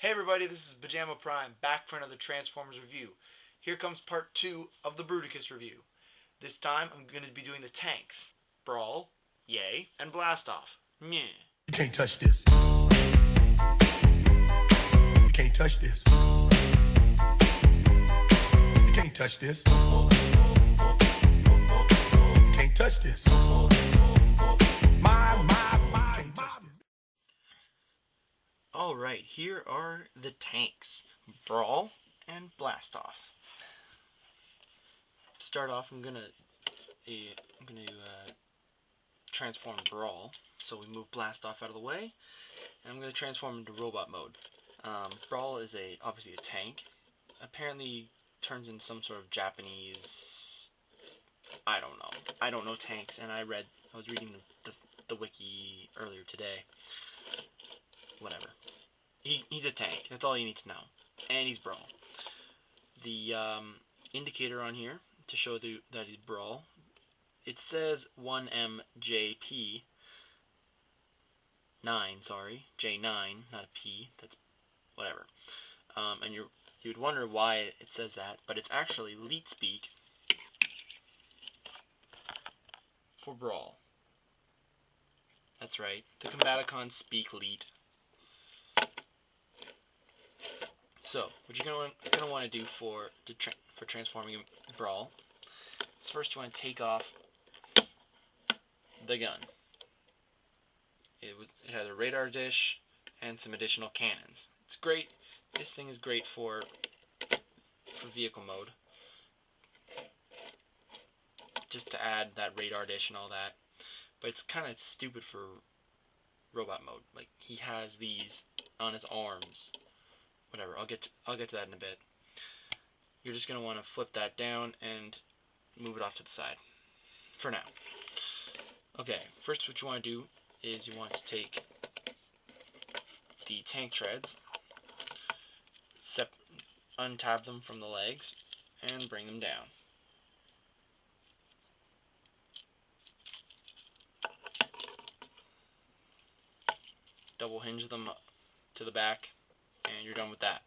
Hey everybody, this is PyjamaPrime, back for another Transformers review. Here comes part 2 of the Bruticus review. This time I'm going to be doing the tanks. Brawl, yay, and Blast Off, meh. You can't touch this. You can't touch this. You can't touch this. You can't touch this. My. Alright, here are the tanks. Brawl and Blast Off. To start off, I'm gonna transform Brawl. So we move Blast Off out of the way, and I'm gonna transform into robot mode. Brawl is obviously a tank. Apparently turns in some sort of Japanese. I don't know tanks, and I was reading the wiki earlier today. Whatever. He's a tank. That's all you need to know. And he's Brawl. The indicator on here to show that he's Brawl, it says 1MJP 9, sorry, J9, not a P. That's whatever. And you'd wonder why it says that, but it's actually Leet speak for Brawl. That's right. The Combaticons speak Leet. So, what you're gonna want to do for transforming Brawl is first you want to take off the gun. It has a radar dish and some additional cannons. It's great. This thing is great for vehicle mode, just to add that radar dish and all that. But it's kind of stupid for robot mode. Like, he has these on his arms. Whatever, I'll get to that in a bit. You're just going to want to flip that down and move it off to the side for now. Okay, first what you want to do is you want to take the tank treads, untab them from the legs, and bring them down. Double hinge them to the back, and you're done with that.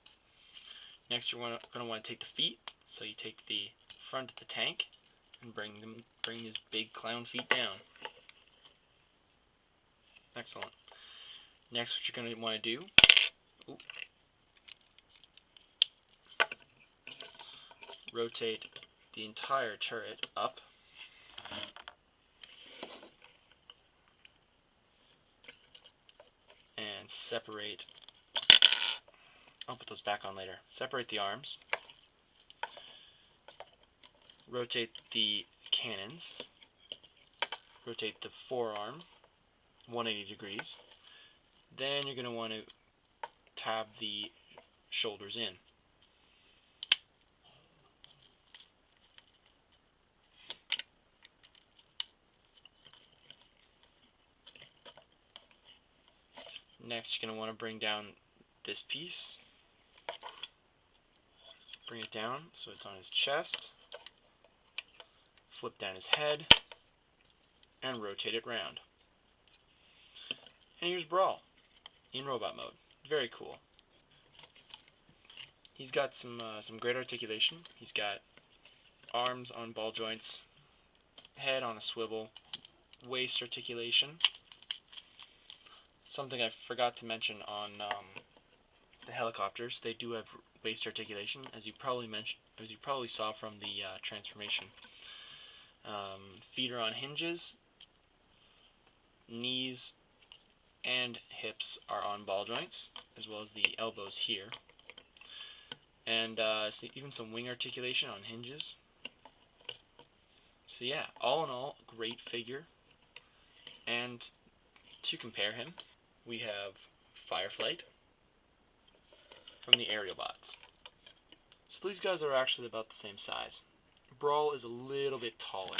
Next, you're going to want to take the feet. So you take the front of the tank and bring his big clown feet down. Excellent. Next, what you're going to want to do, rotate the entire turret up. And separate. I'll put those back on later. Separate the arms. Rotate the cannons. Rotate the forearm 180 degrees. Then you're going to want to tab the shoulders in. Next, you're going to want to bring down this piece. Bring it down so it's on his chest. Flip down his head. And rotate it round. And here's Brawl in robot mode. Very cool. He's got some great articulation. He's got arms on ball joints, head on a swivel, waist articulation. Something I forgot to mention on the helicopters, they do have waist articulation, as you probably saw from the transformation. Feet are on hinges, knees and hips are on ball joints, as well as the elbows here, and even some wing articulation on hinges. So yeah, all in all, great figure. And to compare him, we have Fireflight from the Aerial Bots. So these guys are actually about the same size. Brawl is a little bit taller.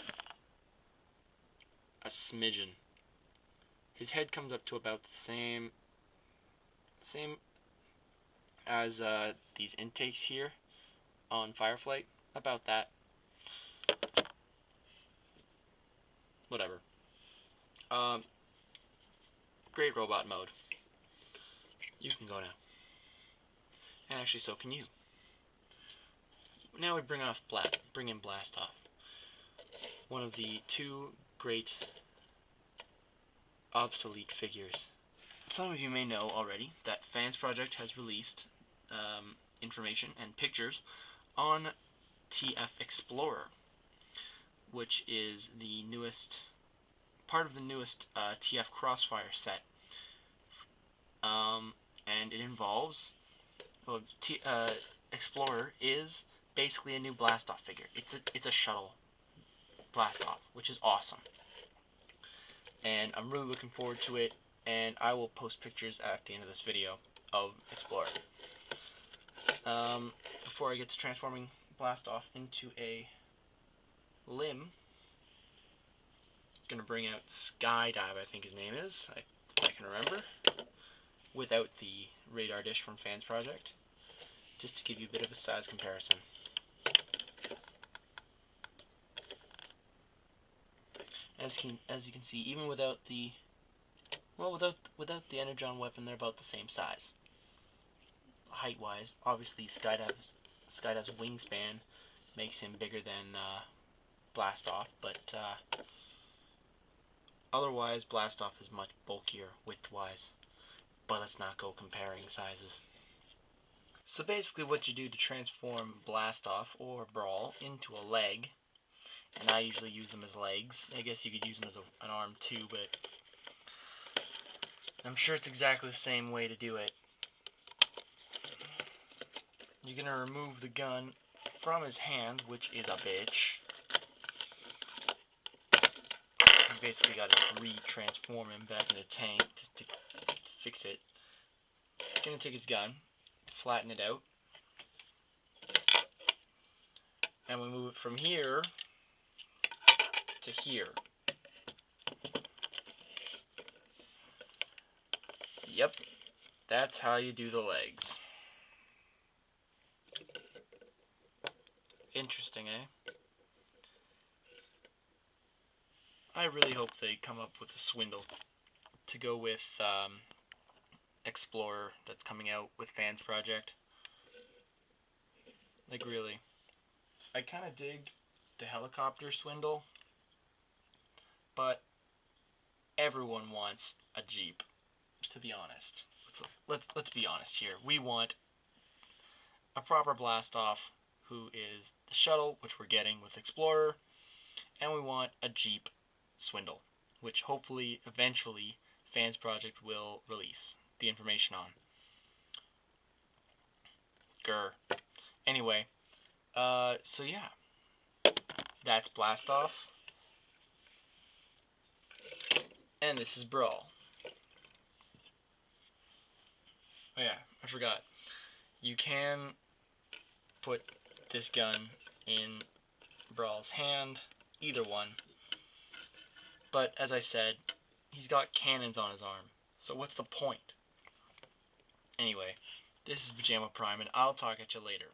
A smidgen. His head comes up to about the same as these intakes here on Fireflight. About that. Whatever. Great robot mode. You can go now. actually so can you. Now we bring in Blast Off, one of the two great obsolete figures. Some of you may know already that Fans Project has released information and pictures on TF Explorer, which is the newest part of the newest TF Crossfire set, and it involves, well, Explorer is basically a new Blastoff figure. It's a shuttle Blastoff, which is awesome, and I'm really looking forward to it. And I will post pictures at the end of this video of Explorer. Before I get to transforming Blastoff into a limb, I'm gonna bring out Skydive, I think his name is, if I can remember, without the radar dish from Fans Project, just to give you a bit of a size comparison. As you can see, even without the Energon weapon, they're about the same size. Height-wise, obviously Skydive's wingspan makes him bigger than Blastoff, but otherwise Blastoff is much bulkier width-wise. But let's not go comparing sizes. So basically what you do to transform Blastoff or Brawl into a leg, and I usually use them as legs, I guess you could use them as an arm too, but I'm sure it's exactly the same way to do it. You're going to remove the gun from his hand, which is a bitch. You basically got to re-transform him back into a tank just to fix it. He's going to take his gun, flatten it out, and we move it from here to here. Yep, that's how you do the legs. Interesting, eh? I really hope they come up with a swindle to go with Explorer that's coming out with Fans Project. Like, really. I kind of dig the helicopter swindle, but everyone wants a Jeep, to be honest. Let's be honest here. We want a proper Blastoff who is the shuttle, which we're getting with Explorer, and we want a Jeep swindle, which hopefully eventually Fans Project will release the information on. Grr. Anyway, so yeah, that's Blastoff, and this is Brawl. Oh yeah, I forgot. You can put this gun in Brawl's hand, either one. But as I said, he's got cannons on his arm, so what's the point? Anyway, this is PyjamaPrime, and I'll talk at you later.